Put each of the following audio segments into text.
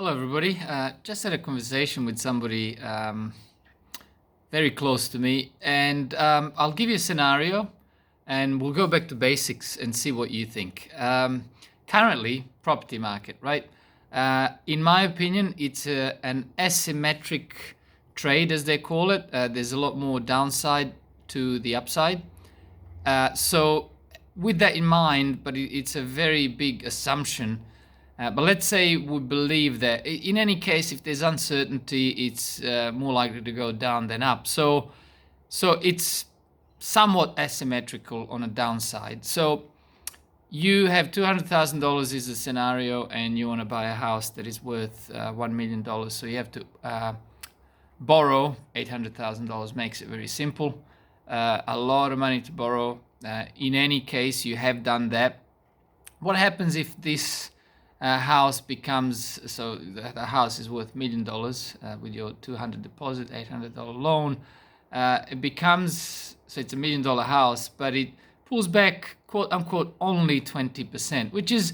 Hello, everybody. Just had a conversation with somebody very close to me, and I'll give you a scenario, and we'll go back to basics and see what you think. Currently, property market, right? In my opinion, it's an asymmetric trade, as they call it. There's a lot more downside to the upside. So, with that in mind, but it's a very big assumption. But let's say we believe that in any case, if there's uncertainty, it's more likely to go down than up. So it's somewhat asymmetrical on a downside. So you have $200,000 is a scenario, and you want to buy a house that is worth $1 million. So you have to borrow $800,000. Makes it very simple. A lot of money to borrow. In any case, you have done that. What happens if this house becomes, so the house is worth $1 million with your $200 deposit, $800 loan. It becomes, so it's $1 million house, but it pulls back, quote unquote, only 20%, which is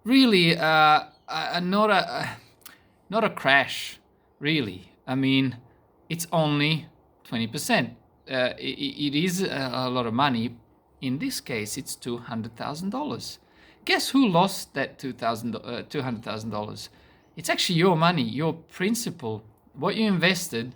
really not a crash, really. I mean, it's only 20%. It is a lot of money. In this case, it's $200,000. Guess who lost that $200,000? It's actually your money, your principal. What you invested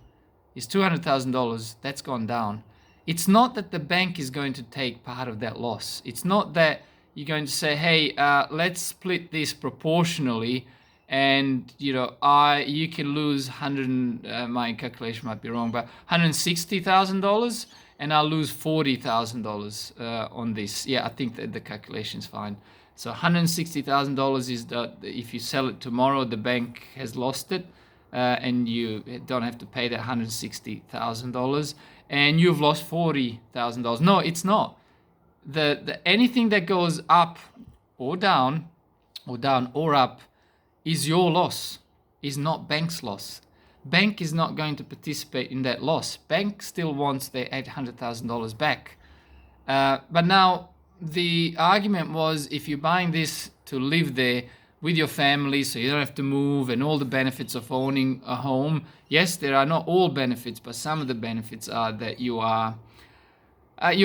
is $200,000. That's gone down. It's not that the bank is going to take part of that loss. It's not that you're going to say, hey, let's split this proportionally, and you can lose my calculation might be wrong, but $160,000, and I'll lose $40,000 on this. Yeah, I think that the calculation is fine. So $160,000 is if you sell it tomorrow, the bank has lost it, and you don't have to pay that $160,000, and you've lost $40,000. No, it's not. The anything that goes up or down or up is your loss, is not bank's loss. Bank is not going to participate in that loss. Bank still wants their $800,000 back. But now, the argument was, if you're buying this to live there with your family, so you don't have to move, and all the benefits of owning a home. Yes, there are not all benefits, but some of the benefits are that you're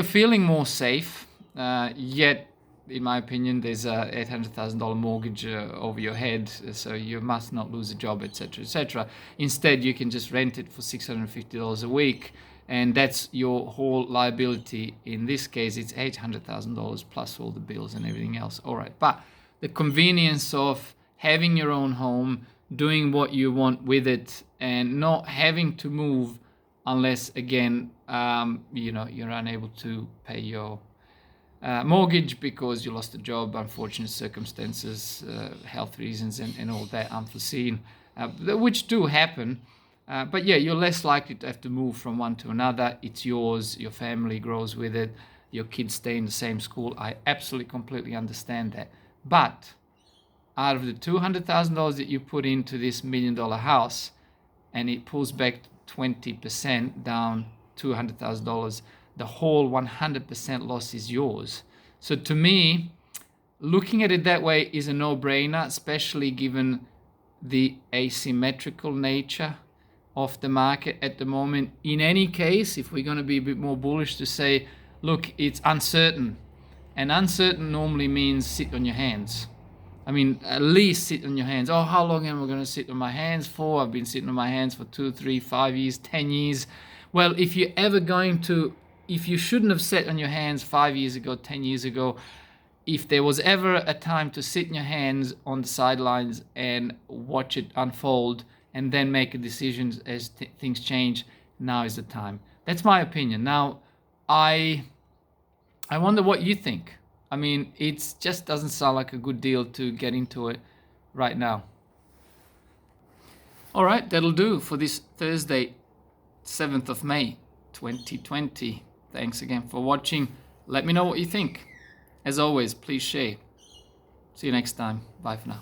feeling more safe. Yet, in my opinion, there's a $800,000 mortgage over your head, so you must not lose a job, etc., etc. Instead, you can just rent it for $650 a week. And that's your whole liability. In this case, it's $800,000 plus all the bills and everything else. All right. But the convenience of having your own home, doing what you want with it, and not having to move unless, again, you're unable to pay your mortgage because you lost a job, unfortunate circumstances, health reasons, and all that unforeseen, which do happen. But yeah, you're less likely to have to move from one to another. It's yours. Your family grows with it. Your kids stay in the same school. I absolutely, completely understand that. But out of the $200,000 that you put into this $1 million house, and it pulls back 20% down $200,000, the whole 100% loss is yours. So to me, looking at it that way is a no-brainer, especially given the asymmetrical nature of the market at the moment. In any case, if we're going to be a bit more bullish, to say, look, it's uncertain, and uncertain normally means sit on your hands. I mean, at least sit on your hands. Oh, how long am I going to sit on my hands for? I've been sitting on my hands for 2, 3, 5 years, 10 years. Well, if you shouldn't have sat on your hands 5 years ago, 10 years ago, if there was ever a time to sit in your hands on the sidelines and watch it unfold, and then make a decision as things change, now is the time. That's my opinion. Now, I wonder what you think. I mean, it just doesn't sound like a good deal to get into it right now. All right, that'll do for this Thursday, 7th of May, 2020. Thanks again for watching. Let me know what you think. As always, please share. See you next time. Bye for now.